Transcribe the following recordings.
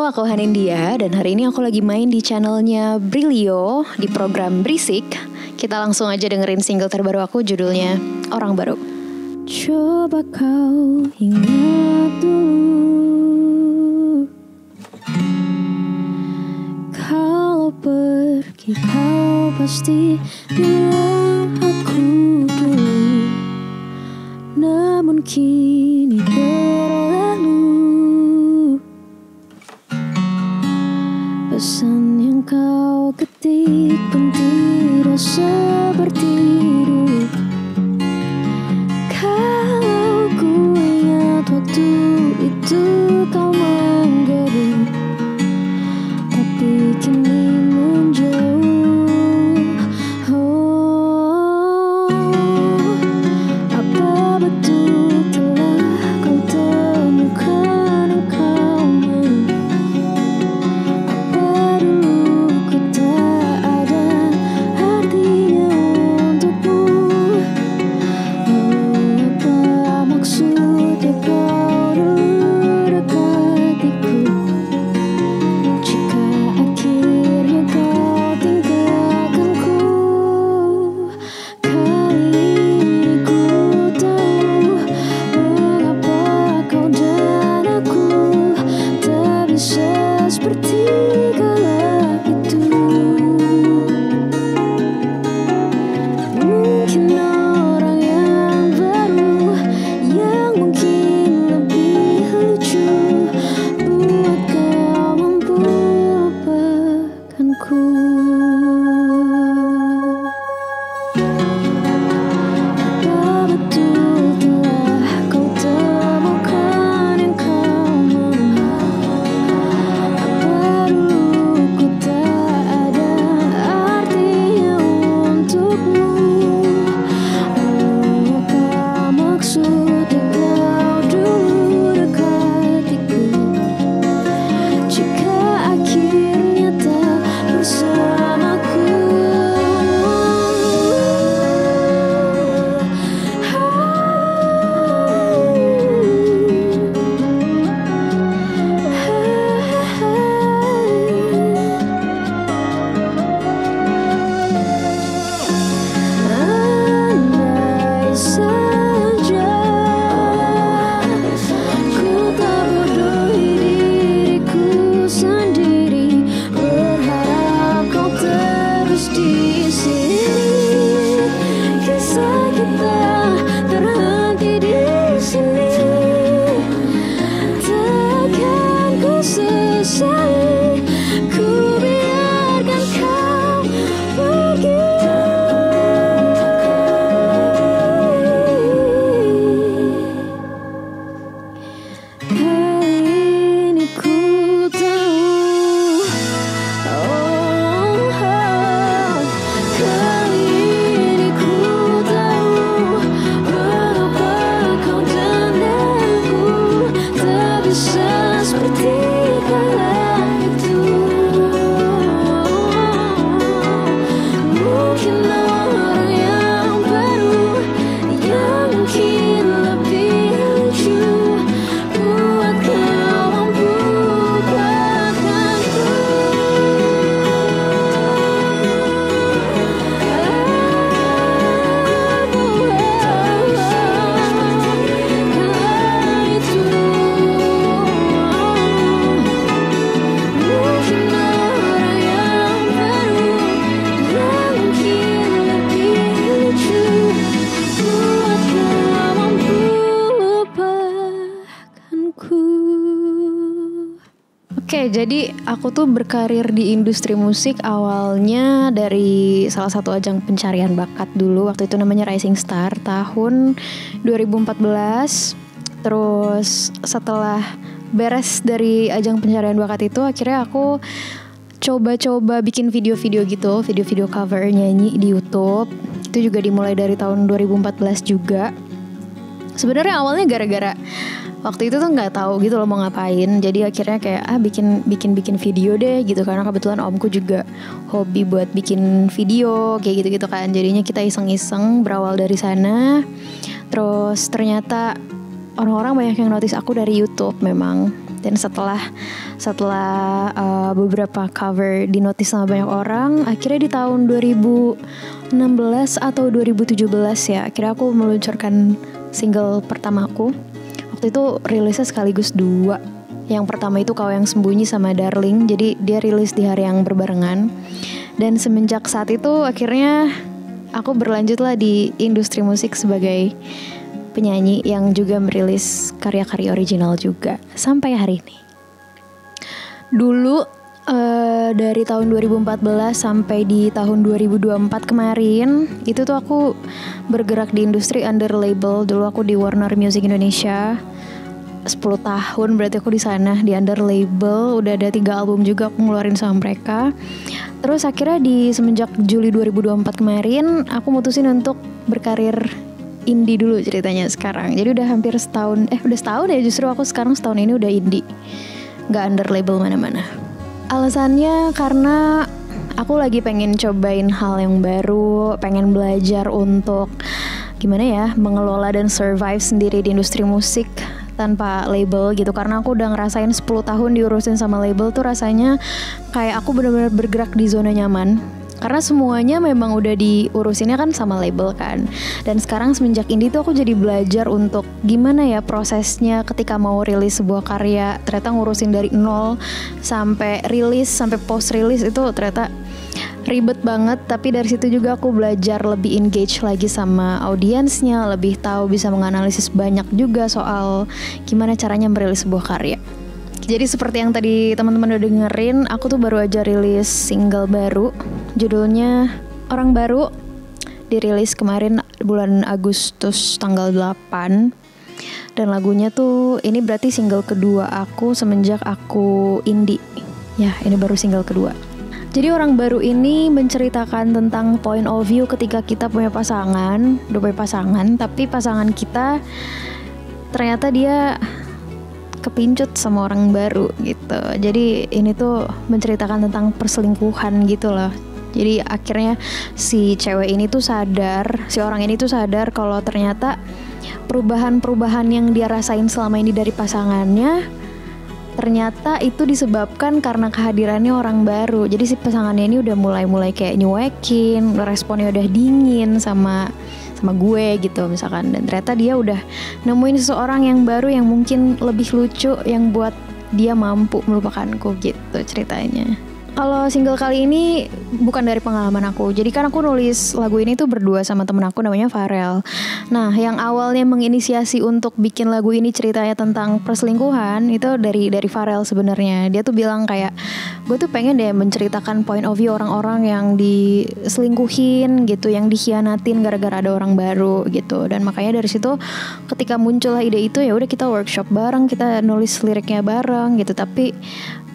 aku Hanindia dan hari ini aku lagi main di channelnya Brilio di program Berisik. Kita langsung aja dengerin single terbaru aku, judulnya Orang Baru. Coba kau ingat dulu, kalau pergi kau pasti bilang aku dulu, namun kini berlalu. Pesan yang kau ketik pun tidak seperti dulu. Kalau ku ingat waktu itu kau menggebu, tapi kini menjauh. Oh, apa betul telah kau temukan yang kau mau? Apa dulu ku tak ada artinya untukmu? Oh, apa maksudnya kau dulu dekatiku, jika akhirnya kau tinggalkanku? Kali ini ku tahu mengapa kau dan aku tak bisa seperti kala itu. Mungkin orang yang baru, yang mungkin lebih lucu, buat kau mampu lupakanku. Apa betul telah kau temukan yang kau mau? Apa dulu ku tak ada artinya untukmu? Oh, apa maksudnya kau dulu dekatiku, jika akhirnya tak bersamaku? Andai saja ku tak bodohi diriku sendiri, berharap kau terus di sini. Kisah kita terhenti di sini, takkan ku sesali ku biarkan kau pergi. Kali ini ku tahu, oh, kali ini ku tahu mengapa kau dan aku tak bisa seperti kala itu. Mungkin orang yang baru, yang mungkin lebih lucu, buat kau mampu lupakanku. Kala itu mungkin orang yang baru, yang mungkin lebih lucu, buat kau mampu lupakanku. Oke, jadi aku tuh berkarir di industri musik awalnya dari salah satu ajang pencarian bakat dulu. Waktu itu namanya Rising Star tahun 2014. Terus setelah beres dari ajang pencarian bakat itu, akhirnya aku coba-coba bikin video-video gitu, video-video cover nyanyi di YouTube. Itu juga dimulai dari tahun 2014 juga. Sebenarnya awalnya gara-gara waktu itu tuh nggak tahu gitu loh mau ngapain, jadi akhirnya kayak bikin video deh gitu, karena kebetulan omku juga hobi buat bikin video kayak gitu kan. Jadinya kita iseng-iseng berawal dari sana. Terus ternyata orang-orang banyak yang notice aku dari YouTube memang. Dan setelah beberapa cover di notice sama banyak orang, akhirnya di tahun 2016 atau 2017 ya, akhirnya aku meluncurkan single pertamaku. Waktu itu rilisnya sekaligus 2. Yang pertama itu Kau Yang Sembunyi sama Darling, jadi dia rilis di hari yang berbarengan. Dan semenjak saat itu akhirnya aku berlanjutlah di industri musik sebagai penyanyi yang juga merilis karya-karya original juga sampai hari ini. Dulu dari tahun 2014 sampai di tahun 2024 kemarin itu tuh aku bergerak di industri under label. Dulu aku di Warner Music Indonesia 10 tahun, berarti aku di sana di under label. Udah ada 3 album juga aku ngeluarin sama mereka. Terus akhirnya di semenjak Juli 2024 kemarin aku mutusin untuk berkarir indie dulu ceritanya sekarang. Jadi udah hampir setahun, udah setahun ya justru aku sekarang setahun ini udah indie, gak under label mana-mana. Alasannya karena aku lagi pengen cobain hal yang baru, pengen belajar untuk gimana ya mengelola dan survive sendiri di industri musik tanpa label gitu. Karena aku udah ngerasain 10 tahun diurusin sama label tuh rasanya kayak aku benar-benar bergerak di zona nyaman. Karena semuanya memang udah diurusinnya kan sama label kan. Dan sekarang semenjak indie tuh aku jadi belajar untuk gimana ya prosesnya ketika mau rilis sebuah karya. Ternyata ngurusin dari nol sampai rilis, sampai post rilis itu ternyata ribet banget. Tapi dari situ juga aku belajar lebih engage lagi sama audiensnya, lebih tahu bisa menganalisis banyak juga soal gimana caranya merilis sebuah karya. Jadi seperti yang tadi teman-teman udah dengerin, aku tuh baru aja rilis single baru, judulnya Orang Baru, dirilis kemarin bulan Agustus tanggal 8. Dan lagunya tuh ini berarti single kedua aku semenjak aku indie. Ya, ini baru single kedua. Jadi Orang Baru ini menceritakan tentang point of view ketika kita punya pasangan, udah punya pasangan, tapi pasangan kita ternyata dia kepincut sama orang baru gitu. Jadi ini tuh menceritakan tentang perselingkuhan gitu loh. Jadi akhirnya si cewek ini tuh sadar, si orang ini tuh sadar kalau ternyata perubahan-perubahan yang dia rasain selama ini dari pasangannya ternyata itu disebabkan karena kehadirannya orang baru. Jadi si pasangannya ini udah mulai kayak nyuekin, responnya udah dingin sama gue gitu misalkan. Dan ternyata dia udah nemuin seseorang yang baru yang mungkin lebih lucu, yang buat dia mampu melupakanku gitu ceritanya. Kalau single kali ini bukan dari pengalaman aku. Jadi kan aku nulis lagu ini tuh berdua sama temen aku namanya Farel. Nah, yang awalnya menginisiasi untuk bikin lagu ini ceritanya tentang perselingkuhan itu dari Farel sebenarnya. Dia tuh bilang kayak, gue tuh pengen deh menceritakan point of view orang-orang yang diselingkuhin gitu, yang dikhianatin gara-gara ada orang baru gitu. Dan makanya dari situ ketika muncullah ide itu, ya udah kita workshop bareng, kita nulis liriknya bareng gitu. Tapi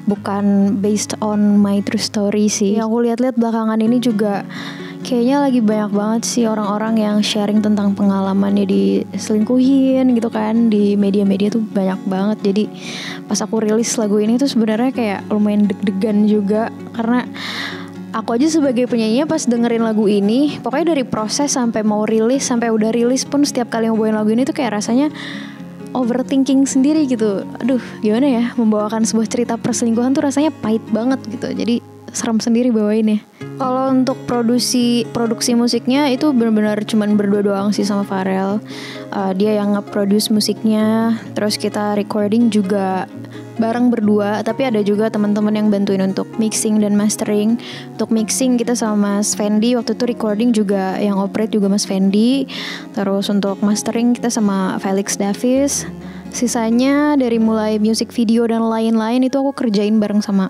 bukan based on my true story sih. Yang aku lihat-lihat belakangan ini juga kayaknya lagi banyak banget sih orang-orang yang sharing tentang pengalamannya diselingkuhin gitu kan. Di media-media tuh banyak banget. Jadi pas aku rilis lagu ini tuh sebenarnya kayak lumayan deg-degan juga. Karena aku aja sebagai penyanyi pas dengerin lagu ini, pokoknya dari proses sampai mau rilis, sampai udah rilis pun setiap kali ngebawain lagu ini tuh kayak rasanya overthinking sendiri gitu. Aduh, gimana ya membawakan sebuah cerita perselingkuhan tuh rasanya pahit banget gitu. Jadi serem sendiri bawainnya. Kalau untuk produksi musiknya itu benar-benar cuman berdua doang sih sama Farel. Dia yang nge-produce musiknya, terus kita recording juga bareng berdua, tapi ada juga teman-teman yang bantuin untuk mixing dan mastering. Untuk mixing kita sama Mas Fendi, waktu itu recording juga yang operate juga Mas Fendi. Terus untuk mastering kita sama Felix Davis. Sisanya dari mulai music video dan lain-lain itu aku kerjain bareng sama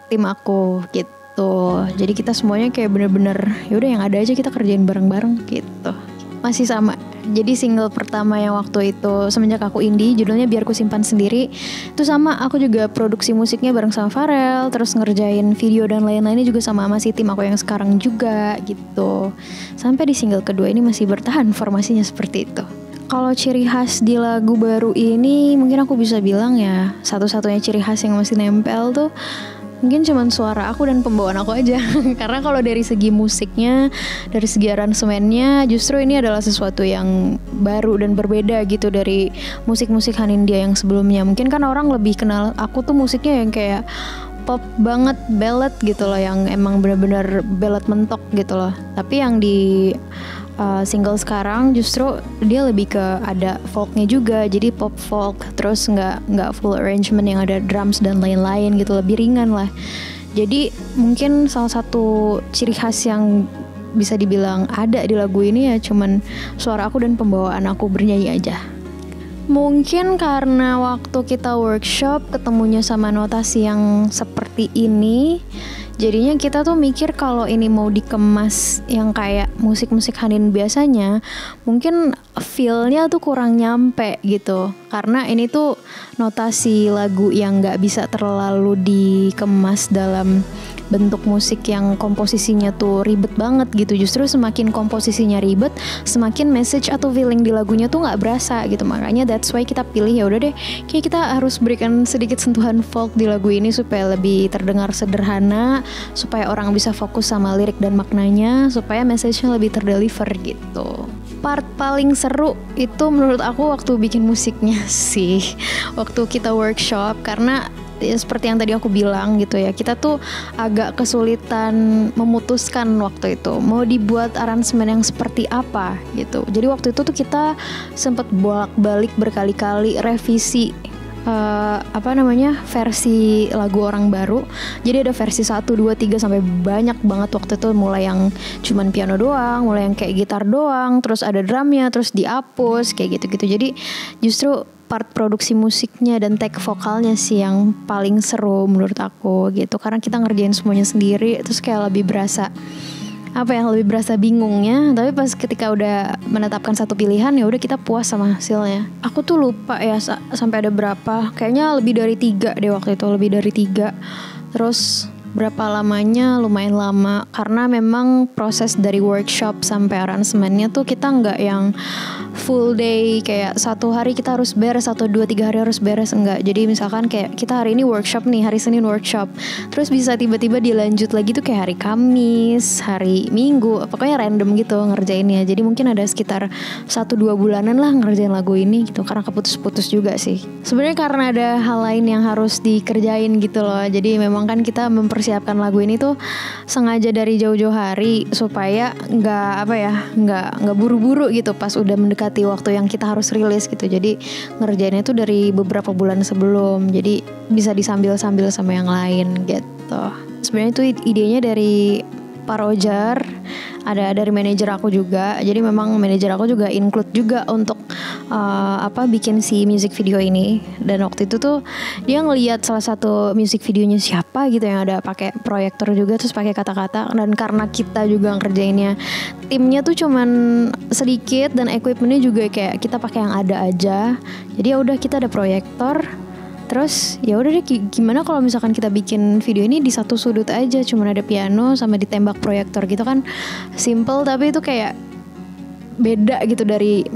tim aku gitu. Jadi kita semuanya kayak bener-bener yaudah yang ada aja kita kerjain bareng-bareng gitu. Masih sama. Jadi single pertama yang waktu itu semenjak aku indie, judulnya Biar Ku Simpan Sendiri. Itu sama, aku juga produksi musiknya bareng sama Farel, terus ngerjain video dan lain-lainnya juga sama si tim aku yang sekarang juga gitu. Sampai di single kedua ini masih bertahan formasinya seperti itu. Kalau ciri khas di lagu baru ini mungkin aku bisa bilang ya, satu-satunya ciri khas yang masih nempel tuh mungkin cuman suara aku dan pembawaan aku aja. Karena kalau dari segi musiknya, dari segi aransemennya, justru ini adalah sesuatu yang baru dan berbeda gitu dari musik-musik Hanindia yang sebelumnya. Mungkin kan orang lebih kenal aku tuh musiknya yang kayak pop banget, ballad gitu loh, yang emang benar-benar ballad mentok gitu loh. Tapi yang di single sekarang justru dia lebih ke ada folknya juga, jadi pop folk, terus nggak full arrangement yang ada drums dan lain-lain gitu, lebih ringan lah. Jadi mungkin salah satu ciri khas yang bisa dibilang ada di lagu ini ya cuman suara aku dan pembawaan aku bernyanyi aja. Mungkin karena waktu kita workshop ketemunya sama notasi yang seperti ini, jadinya kita tuh mikir kalau ini mau dikemas yang kayak musik-musik Hanin biasanya, mungkin feel-nya tuh kurang nyampe gitu. Karena ini tuh notasi lagu yang gak bisa terlalu dikemas dalam bentuk musik yang komposisinya tuh ribet banget gitu. Justru semakin komposisinya ribet, semakin message atau feeling di lagunya tuh gak berasa gitu. Makanya that's why kita pilih ya udah deh, kayak kita harus berikan sedikit sentuhan folk di lagu ini supaya lebih terdengar sederhana, supaya orang bisa fokus sama lirik dan maknanya, supaya message-nya lebih terdeliver gitu. Part paling seru itu menurut aku waktu bikin musiknya sih, waktu kita workshop, karena ya, seperti yang tadi aku bilang gitu ya, kita tuh agak kesulitan memutuskan waktu itu mau dibuat aransemen yang seperti apa gitu. Jadi waktu itu tuh kita sempat bolak-balik berkali-kali revisi versi lagu Orang Baru. Jadi ada versi 1, 2, 3 sampai banyak banget waktu itu, mulai yang cuman piano doang, mulai yang kayak gitar doang, terus ada drumnya, terus dihapus kayak gitu-gitu. Jadi justru part produksi musiknya dan take vokalnya sih yang paling seru menurut aku gitu, karena kita ngerjain semuanya sendiri, terus kayak lebih berasa lebih berasa bingungnya. Tapi pas ketika udah menetapkan satu pilihan, ya udah kita puas sama hasilnya. Aku tuh lupa ya sampai ada berapa, kayaknya lebih dari 3 deh waktu itu, lebih dari 3. Terus berapa lamanya, lumayan lama, karena memang proses dari workshop sampai aransemennya tuh kita nggak yang full day kayak satu hari kita harus beres, 1, 2, 3 hari harus beres, enggak. Jadi misalkan kayak kita hari ini workshop nih, hari Senin workshop, terus bisa tiba-tiba dilanjut lagi tuh kayak hari Kamis, hari Minggu, pokoknya random gitu ngerjainnya. Jadi mungkin ada sekitar 1-2 bulanan lah ngerjain lagu ini gitu, karena keputus-putus juga sih. Sebenarnya karena ada hal lain yang harus dikerjain gitu loh. Jadi memang kan kita mempersiapkan lagu ini tuh sengaja dari jauh-jauh hari supaya nggak buru-buru gitu pas udah mendekati waktu yang kita harus rilis gitu. Jadi ngerjainnya tuh dari beberapa bulan sebelum, jadi bisa disambil-sambil sama yang lain gitu. Sebenarnya itu idenya dari Pak Roger, ada dari manajer aku juga. Jadi memang manajer aku juga include juga untuk bikin si music video ini. Dan waktu itu tuh dia ngelihat salah satu music videonya siapa gitu yang ada pakai proyektor juga, terus pakai kata-kata. Dan karena kita juga ngerjainnya, timnya tuh cuman sedikit dan equipmentnya juga kayak kita pakai yang ada aja. Jadi ya udah, kita ada proyektor. Terus ya udah deh, gimana kalau misalkan kita bikin video ini di satu sudut aja, cuman ada piano sama ditembak proyektor gitu kan. Simple tapi itu kayak beda gitu dari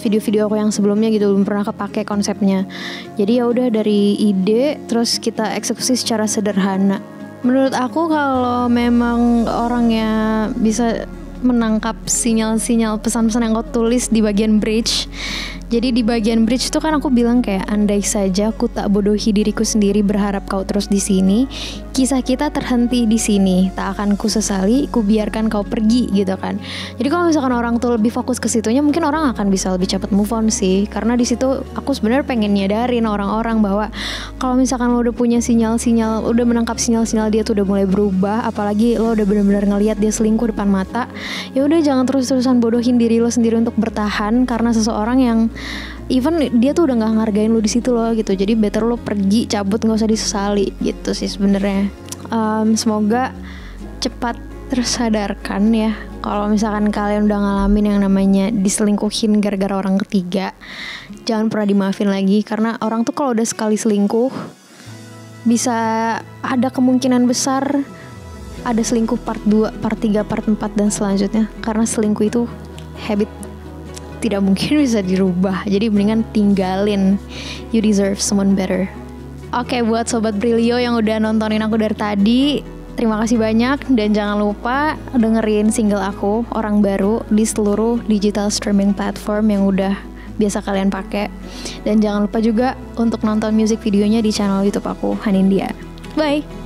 video-video aku yang sebelumnya gitu, belum pernah kepake konsepnya. Jadi ya udah, dari ide terus kita eksekusi secara sederhana. Menurut aku kalau memang orangnya bisa menangkap sinyal-sinyal pesan-pesan yang kau tulis di bagian bridge. Jadi di bagian bridge itu kan aku bilang kayak, andai saja aku tak bodohi diriku sendiri berharap kau terus di sini, kisah kita terhenti di sini, tak akan ku sesali, ku biarkan kau pergi gitu kan. Jadi kalau misalkan orang tuh lebih fokus ke situnya, mungkin orang akan bisa lebih cepat move on sih. Karena di situ aku sebenarnya pengen nyadarin orang-orang bahwa kalau misalkan lo udah punya sinyal-sinyal, udah menangkap sinyal-sinyal dia tuh udah mulai berubah, apalagi lo udah benar-benar ngelihat dia selingkuh depan mata, ya udah jangan terus-terusan bodohin diri lo sendiri untuk bertahan karena seseorang yang even dia tuh udah nggak ngargain lo di situ loh gitu. Jadi better lo pergi, cabut, nggak usah disesali gitu sih sebenarnya. Semoga cepat tersadarkan ya kalau misalkan kalian udah ngalamin yang namanya diselingkuhin gara-gara orang ketiga. Jangan pernah dimaafin lagi, karena orang tuh kalau udah sekali selingkuh bisa ada kemungkinan besar ada selingkuh part 2, part 3, part 4 dan selanjutnya. Karena selingkuh itu habit, tidak mungkin bisa dirubah. Jadi mendingan tinggalin. You deserve someone better. Oke, buat Sobat Brilio yang udah nontonin aku dari tadi, terima kasih banyak. Dan jangan lupa dengerin single aku, Orang Baru, di seluruh digital streaming platform yang udah biasa kalian pakai. Dan jangan lupa juga untuk nonton music videonya di channel YouTube aku, Hanindia. Bye!